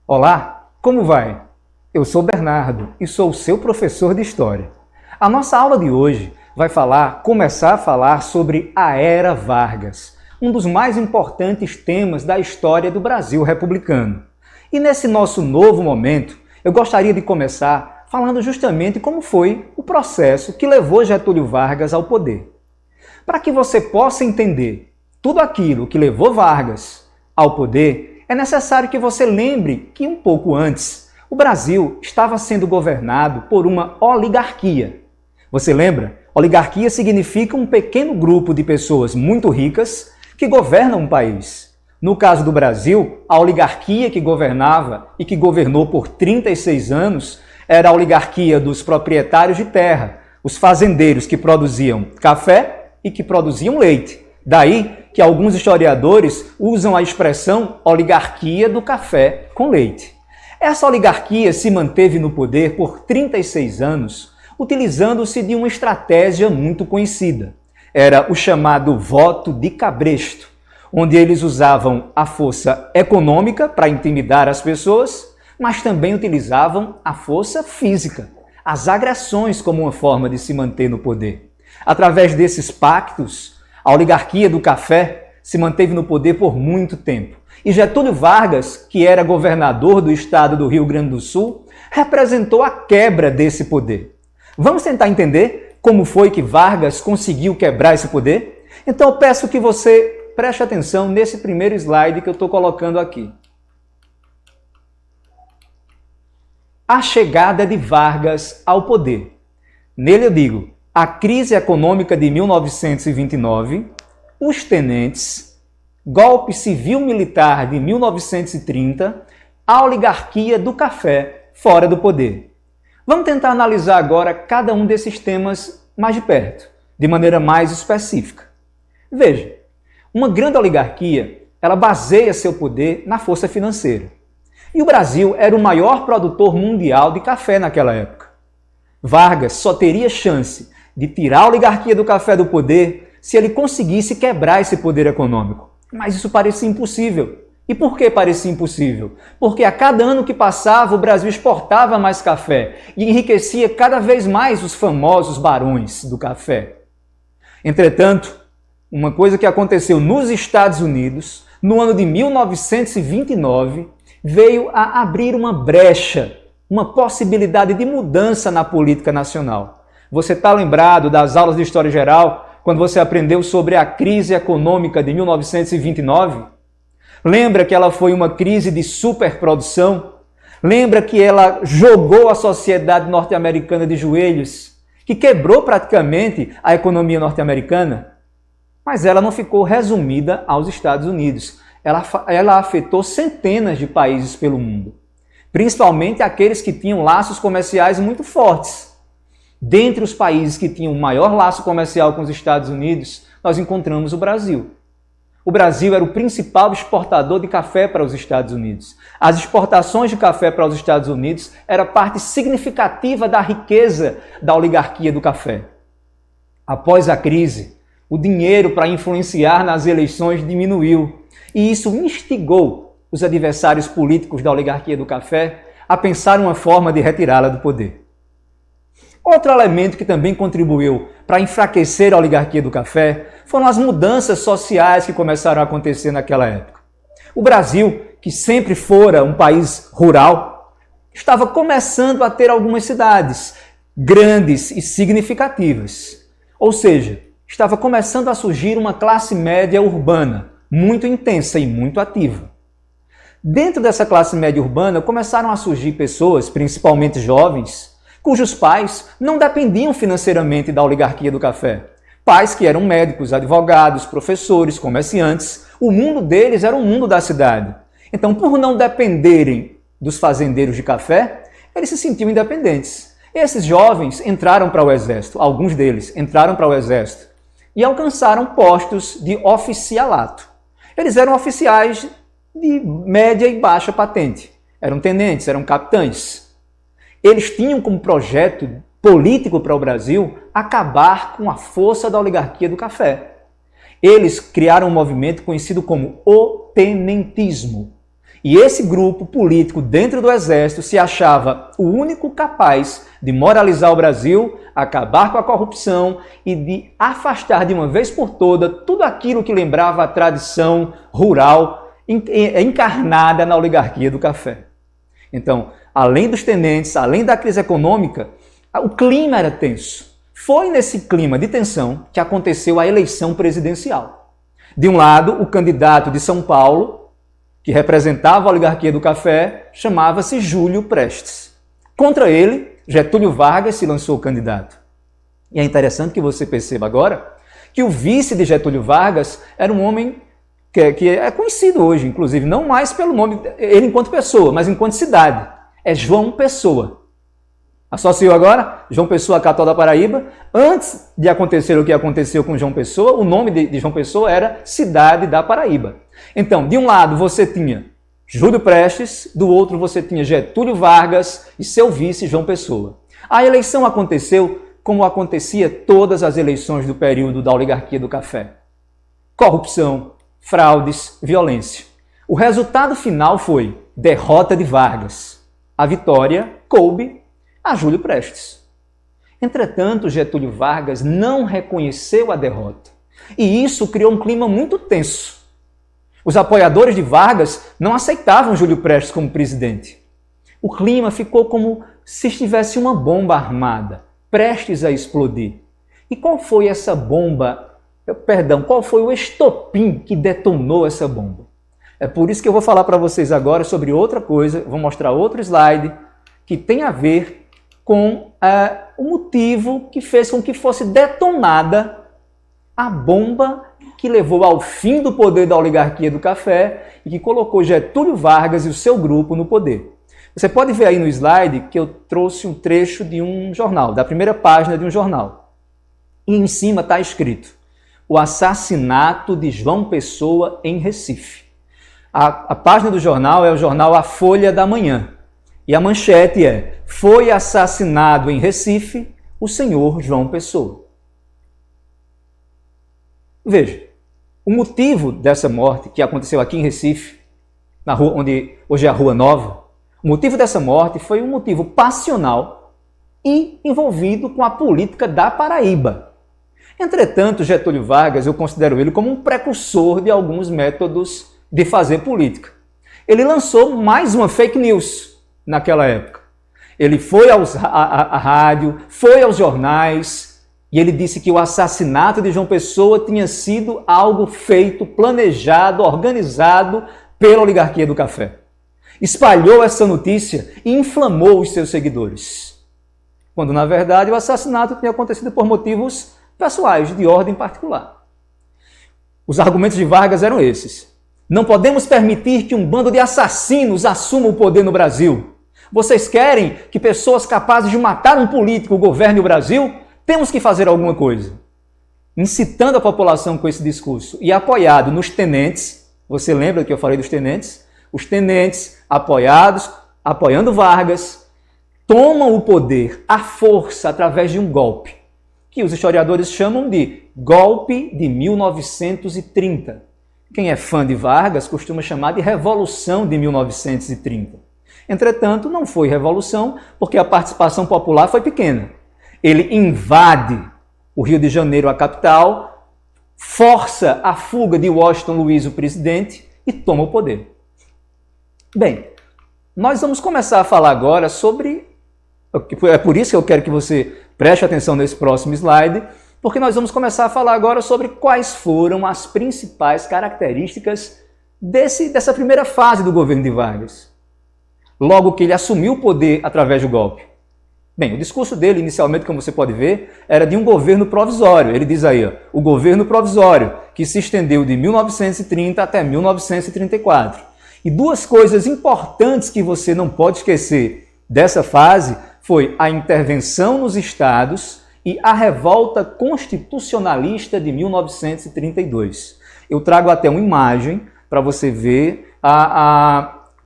Olá, como vai? Eu sou Bernardo e sou o seu professor de História. A nossa aula de hoje vai começar a falar sobre a Era Vargas, um dos mais importantes temas da história do Brasil republicano. E nesse nosso novo momento, eu gostaria de começar falando justamente como foi o processo que levou Getúlio Vargas ao poder. Para que você possa entender tudo aquilo que levou Vargas ao poder, é necessário que você lembre que um pouco antes, o Brasil estava sendo governado por uma oligarquia. Você lembra? Oligarquia significa um pequeno grupo de pessoas muito ricas que governam um país. No caso do Brasil, a oligarquia que governava e que governou por 36 anos era a oligarquia dos proprietários de terra, os fazendeiros que produziam café e que produziam leite. Daí que alguns historiadores usam a expressão oligarquia do café com leite. Essa oligarquia se manteve no poder por 36 anos, utilizando-se de uma estratégia muito conhecida. Era o chamado voto de cabresto, onde eles usavam a força econômica para intimidar as pessoas, mas também utilizavam a força física, as agressões como uma forma de se manter no poder. Através desses pactos, a oligarquia do café se manteve no poder por muito tempo. E Getúlio Vargas, que era governador do estado do Rio Grande do Sul, representou a quebra desse poder. Vamos tentar entender como foi que Vargas conseguiu quebrar esse poder? Então eu peço que você preste atenção nesse primeiro slide que eu estou colocando aqui. A chegada de Vargas ao poder. Nele eu digo, a crise econômica de 1929, os tenentes, golpe civil-militar de 1930, a oligarquia do café fora do poder. Vamos tentar analisar agora cada um desses temas mais de perto, de maneira mais específica. Veja, uma grande oligarquia, ela baseia seu poder na força financeira. E o Brasil era o maior produtor mundial de café naquela época. Vargas só teria chance de tirar a oligarquia do café do poder se ele conseguisse quebrar esse poder econômico. Mas isso parecia impossível. E por que parecia impossível? Porque a cada ano que passava, o Brasil exportava mais café e enriquecia cada vez mais os famosos barões do café. Entretanto, uma coisa que aconteceu nos Estados Unidos, no ano de 1929, veio a abrir uma brecha, uma possibilidade de mudança na política nacional. Você está lembrado das aulas de História Geral, quando você aprendeu sobre a crise econômica de 1929? Lembra que ela foi uma crise de superprodução? Lembra que ela jogou a sociedade norte-americana de joelhos? Que quebrou praticamente a economia norte-americana? Mas ela não ficou resumida aos Estados Unidos. Ela afetou centenas de países pelo mundo, principalmente aqueles que tinham laços comerciais muito fortes. Dentre os países que tinham o maior laço comercial com os Estados Unidos, nós encontramos o Brasil. O Brasil era o principal exportador de café para os Estados Unidos. As exportações de café para os Estados Unidos era parte significativa da riqueza da oligarquia do café. Após a crise, o dinheiro para influenciar nas eleições diminuiu, e isso instigou os adversários políticos da oligarquia do café a pensar uma forma de retirá-la do poder. Outro elemento que também contribuiu para enfraquecer a oligarquia do café foram as mudanças sociais que começaram a acontecer naquela época. O Brasil, que sempre fora um país rural, estava começando a ter algumas cidades grandes e significativas. Ou seja, estava começando a surgir uma classe média urbana, muito intensa e muito ativa. Dentro dessa classe média urbana começaram a surgir pessoas, principalmente jovens, cujos pais não dependiam financeiramente da oligarquia do café. Pais que eram médicos, advogados, professores, comerciantes. O mundo deles era o mundo da cidade. Então, por não dependerem dos fazendeiros de café, eles se sentiam independentes. Esses jovens entraram para o exército, alguns deles entraram para o exército e alcançaram postos de oficialato. Eles eram oficiais de média e baixa patente. Eram tenentes, eram capitães. Eles tinham como projeto político para o Brasil acabar com a força da oligarquia do café. Eles criaram um movimento conhecido como o tenentismo. E esse grupo político dentro do Exército se achava o único capaz de moralizar o Brasil, acabar com a corrupção e de afastar de uma vez por toda tudo aquilo que lembrava a tradição rural encarnada na oligarquia do café. Então, além dos tenentes, além da crise econômica, o clima era tenso. Foi nesse clima de tensão que aconteceu a eleição presidencial. De um lado, o candidato de São Paulo, que representava a oligarquia do café, chamava-se Júlio Prestes. Contra ele, Getúlio Vargas se lançou candidato. E é interessante que você perceba agora que o vice de Getúlio Vargas era um homem que é conhecido hoje, inclusive, não mais pelo nome, ele enquanto pessoa, mas enquanto cidade. É João Pessoa. Associou agora João Pessoa, capital da Paraíba. Antes de acontecer o que aconteceu com João Pessoa, o nome de João Pessoa era Cidade da Paraíba. Então, de um lado você tinha Júlio Prestes, do outro você tinha Getúlio Vargas e seu vice João Pessoa. A eleição aconteceu como acontecia todas as eleições do período da oligarquia do café. Corrupção, fraudes, violência. O resultado final foi derrota de Vargas. A vitória coube a Júlio Prestes. Entretanto, Getúlio Vargas não reconheceu a derrota. E isso criou um clima muito tenso. Os apoiadores de Vargas não aceitavam Júlio Prestes como presidente. O clima ficou como se estivesse uma bomba armada, prestes a explodir. E qual foi essa bomba? Qual foi o estopim que detonou essa bomba? É por isso que eu vou falar para vocês agora sobre outra coisa, vou mostrar outro slide que tem a ver com o motivo que fez com que fosse detonada a bomba que levou ao fim do poder da oligarquia do café e que colocou Getúlio Vargas e o seu grupo no poder. Você pode ver aí no slide que eu trouxe um trecho de um jornal, da primeira página de um jornal. E em cima está escrito: o assassinato de João Pessoa em Recife. A página do jornal é o jornal A Folha da Manhã. E a manchete é: foi assassinado em Recife o senhor João Pessoa. Veja, o motivo dessa morte que aconteceu aqui em Recife, na rua onde hoje é a Rua Nova, o motivo dessa morte foi um motivo passional e envolvido com a política da Paraíba. Entretanto, Getúlio Vargas, eu considero ele como um precursor de alguns métodos de fazer política. Ele lançou mais uma fake news naquela época. Ele foi à rádio, foi aos jornais e ele disse que o assassinato de João Pessoa tinha sido algo feito, planejado, organizado pela oligarquia do café. Espalhou essa notícia e inflamou os seus seguidores. Quando, na verdade, o assassinato tinha acontecido por motivos pessoais, de ordem particular. Os argumentos de Vargas eram esses: não podemos permitir que um bando de assassinos assuma o poder no Brasil. Vocês querem que pessoas capazes de matar um político governem o Brasil? Temos que fazer alguma coisa. Incitando a população com esse discurso e apoiado nos tenentes, você lembra que eu falei dos tenentes? Os tenentes apoiando Vargas, tomam o poder à força através de um golpe, que os historiadores chamam de golpe de 1930. Quem é fã de Vargas costuma chamar de Revolução de 1930. Entretanto, não foi revolução, porque a participação popular foi pequena. Ele invade o Rio de Janeiro, a capital, força a fuga de Washington Luiz, o presidente, e toma o poder. Bem, nós vamos começar a falar agora sobre... É por isso que eu quero que você preste atenção nesse próximo slide, porque nós vamos começar a falar agora sobre quais foram as principais características dessa primeira fase do governo de Vargas. Logo que ele assumiu o poder através do golpe. Bem, o discurso dele, inicialmente, como você pode ver, era de um governo provisório. Ele diz aí, o governo provisório, que se estendeu de 1930 até 1934. E duas coisas importantes que você não pode esquecer dessa fase foi a intervenção nos estados e a revolta constitucionalista de 1932. Eu trago até uma imagem para você ver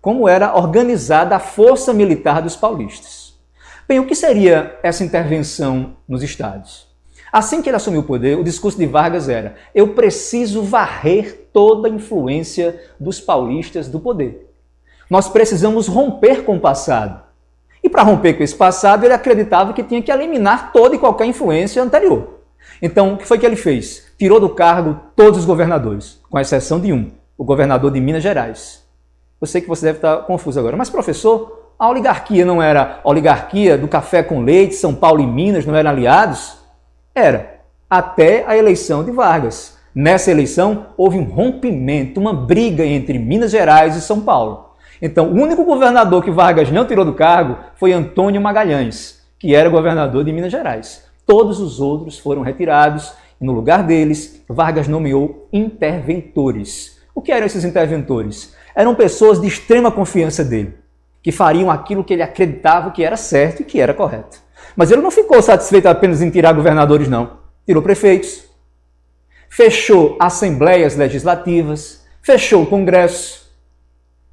como era organizada a força militar dos paulistas. Bem, o que seria essa intervenção nos estados? Assim que ele assumiu o poder, o discurso de Vargas era: eu preciso varrer toda a influência dos paulistas do poder. Nós precisamos romper com o passado. E para romper com esse passado, ele acreditava que tinha que eliminar toda e qualquer influência anterior. Então, o que foi que ele fez? Tirou do cargo todos os governadores, com exceção de um, o governador de Minas Gerais. Eu sei que você deve estar confuso agora, mas professor, a oligarquia não era a oligarquia do café com leite, São Paulo e Minas não eram aliados? Era, até a eleição de Vargas. Nessa eleição, houve um rompimento, uma briga entre Minas Gerais e São Paulo. Então, o único governador que Vargas não tirou do cargo foi Antônio Magalhães, que era governador de Minas Gerais. Todos os outros foram retirados e, no lugar deles, Vargas nomeou interventores. O que eram esses interventores? Eram pessoas de extrema confiança dele, que fariam aquilo que ele acreditava que era certo e que era correto. Mas ele não ficou satisfeito apenas em tirar governadores, não. Tirou prefeitos, fechou assembleias legislativas, fechou o Congresso,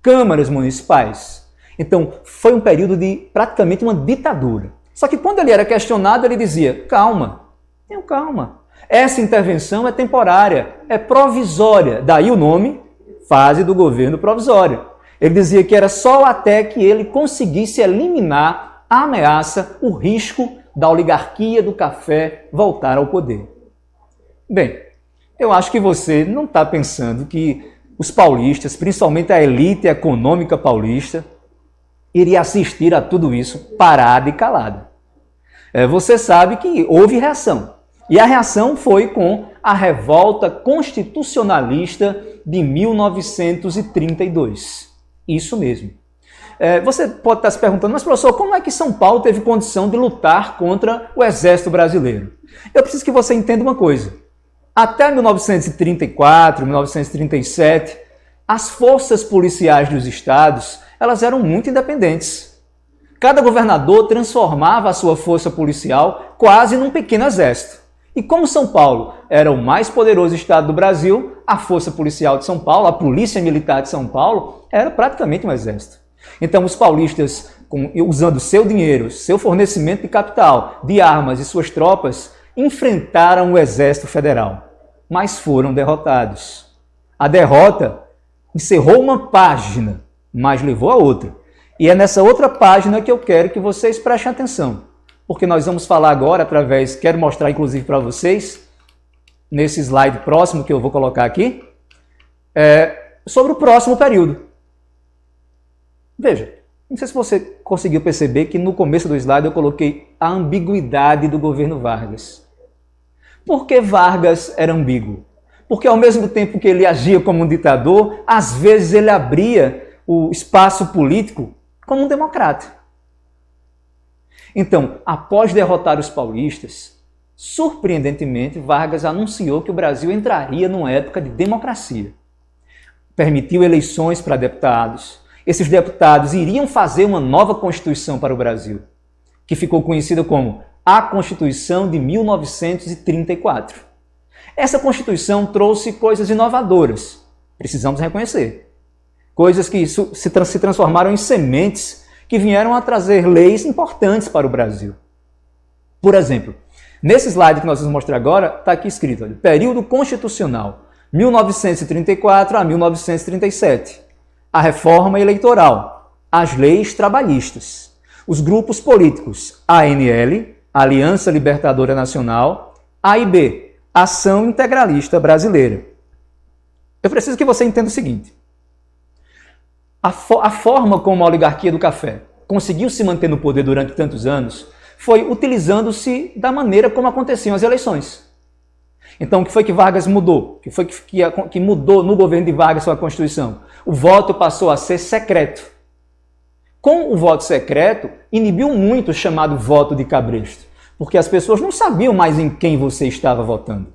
câmaras municipais. Então, foi um período de praticamente uma ditadura. Só que quando ele era questionado, ele dizia, calma, tenham calma. Essa intervenção é temporária, é provisória. Daí o nome, fase do governo provisório. Ele dizia que era só até que ele conseguisse eliminar a ameaça, o risco da oligarquia do café voltar ao poder. Bem, eu acho que você não está pensando que os paulistas, principalmente a elite econômica paulista, iria assistir a tudo isso parada e calada. Você sabe que houve reação. E a reação foi com a revolta constitucionalista de 1932. Isso mesmo. Você pode estar se perguntando, mas professor, como é que São Paulo teve condição de lutar contra o exército brasileiro? Eu preciso que você entenda uma coisa. Até 1934, 1937, as forças policiais dos estados, elas eram muito independentes. Cada governador transformava a sua força policial quase num pequeno exército. E como São Paulo era o mais poderoso estado do Brasil, a força policial de São Paulo, a polícia militar de São Paulo, era praticamente um exército. Então os paulistas, usando seu dinheiro, seu fornecimento de capital, de armas e suas tropas, enfrentaram o exército federal, mas foram derrotados. A derrota encerrou uma página, mas levou a outra. E é nessa outra página que eu quero que vocês prestem atenção, porque nós vamos falar agora quero mostrar inclusive para vocês, nesse slide próximo que eu vou colocar aqui, sobre o próximo período. Veja, não sei se você conseguiu perceber que no começo do slide eu coloquei a ambiguidade do governo Vargas. Por que Vargas era ambíguo? Porque ao mesmo tempo que ele agia como um ditador, às vezes ele abria o espaço político como um democrata. Então, após derrotar os paulistas, surpreendentemente, Vargas anunciou que o Brasil entraria numa época de democracia. Permitiu eleições para deputados. Esses deputados iriam fazer uma nova Constituição para o Brasil, que ficou conhecida como a Constituição de 1934. Essa Constituição trouxe coisas inovadoras, precisamos reconhecer. Coisas que se transformaram em sementes que vieram a trazer leis importantes para o Brasil. Por exemplo, nesse slide que nós vamos mostrar agora, está aqui escrito, olha, período constitucional, 1934 a 1937. A reforma eleitoral, as leis trabalhistas, os grupos políticos ANL, Aliança Libertadora Nacional, AIB, Ação Integralista Brasileira. Eu preciso que você entenda o seguinte. A forma como a oligarquia do café conseguiu se manter no poder durante tantos anos foi utilizando-se da maneira como aconteciam as eleições. Então, o que foi que Vargas mudou? O que foi que mudou no governo de Vargas sua Constituição? O voto passou a ser secreto. Com o voto secreto, inibiu muito o chamado voto de cabresto, porque as pessoas não sabiam mais em quem você estava votando.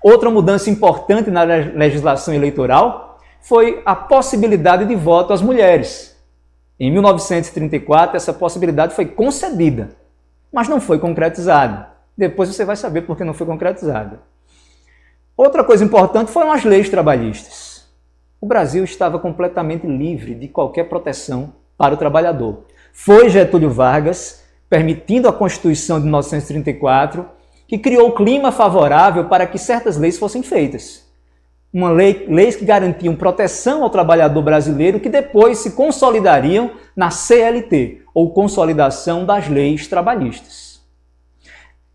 Outra mudança importante na legislação eleitoral foi a possibilidade de voto às mulheres. Em 1934, essa possibilidade foi concedida, mas não foi concretizada. Depois você vai saber por que não foi concretizada. Outra coisa importante foram as leis trabalhistas. O Brasil estava completamente livre de qualquer proteção para o trabalhador. Foi Getúlio Vargas, permitindo a Constituição de 1934, que criou o clima favorável para que certas leis fossem feitas. leis que garantiam proteção ao trabalhador brasileiro que depois se consolidariam na CLT, ou Consolidação das Leis Trabalhistas.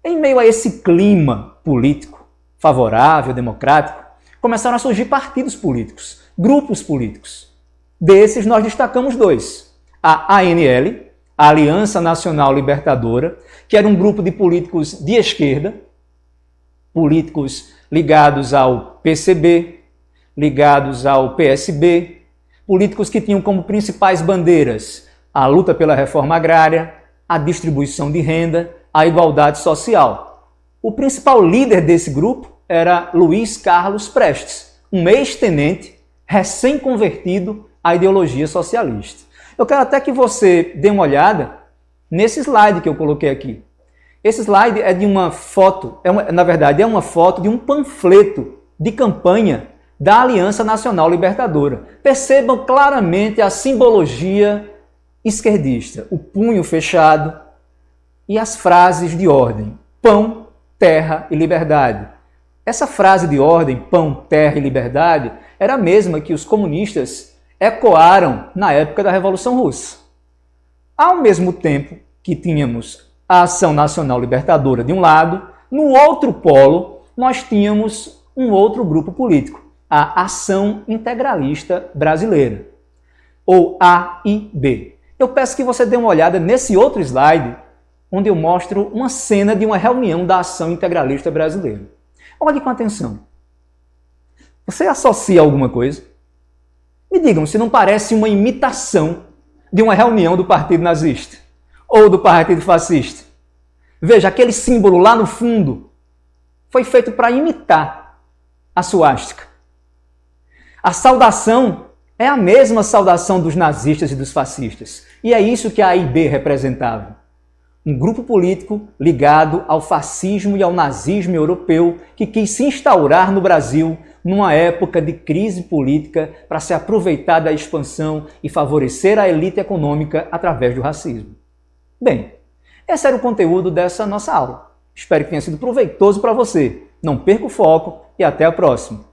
Em meio a esse clima político favorável, democrático, começaram a surgir partidos políticos, grupos políticos. Desses nós destacamos dois: a ANL, a Aliança Nacional Libertadora, que era um grupo de políticos de esquerda, políticos ligados ao PCB, ligados ao PSB, políticos que tinham como principais bandeiras a luta pela reforma agrária, a distribuição de renda, a igualdade social. O principal líder desse grupo era Luiz Carlos Prestes, um ex-tenente recém-convertido à ideologia socialista. Eu quero até que você dê uma olhada nesse slide que eu coloquei aqui. Esse slide é de uma foto, na verdade é uma foto de um panfleto de campanha da Aliança Nacional Libertadora. Percebam claramente a simbologia esquerdista, o punho fechado e as frases de ordem: pão, terra e liberdade. Essa frase de ordem, pão, terra e liberdade, era a mesma que os comunistas ecoaram na época da Revolução Russa. Ao mesmo tempo que tínhamos a Ação Nacional Libertadora de um lado, no outro polo nós tínhamos um outro grupo político, a Ação Integralista Brasileira, ou AIB. Eu peço que você dê uma olhada nesse outro slide, onde eu mostro uma cena de uma reunião da Ação Integralista Brasileira. Olhe com atenção. Você associa alguma coisa? Me digam se não parece uma imitação de uma reunião do Partido Nazista ou do Partido Fascista. Veja, aquele símbolo lá no fundo foi feito para imitar a suástica. A saudação é a mesma saudação dos nazistas e dos fascistas. E é isso que a AIB representava. Um grupo político ligado ao fascismo e ao nazismo europeu que quis se instaurar no Brasil numa época de crise política para se aproveitar da expansão e favorecer a elite econômica através do racismo. Bem, esse era o conteúdo dessa nossa aula. Espero que tenha sido proveitoso para você. Não perca o foco e até a próxima.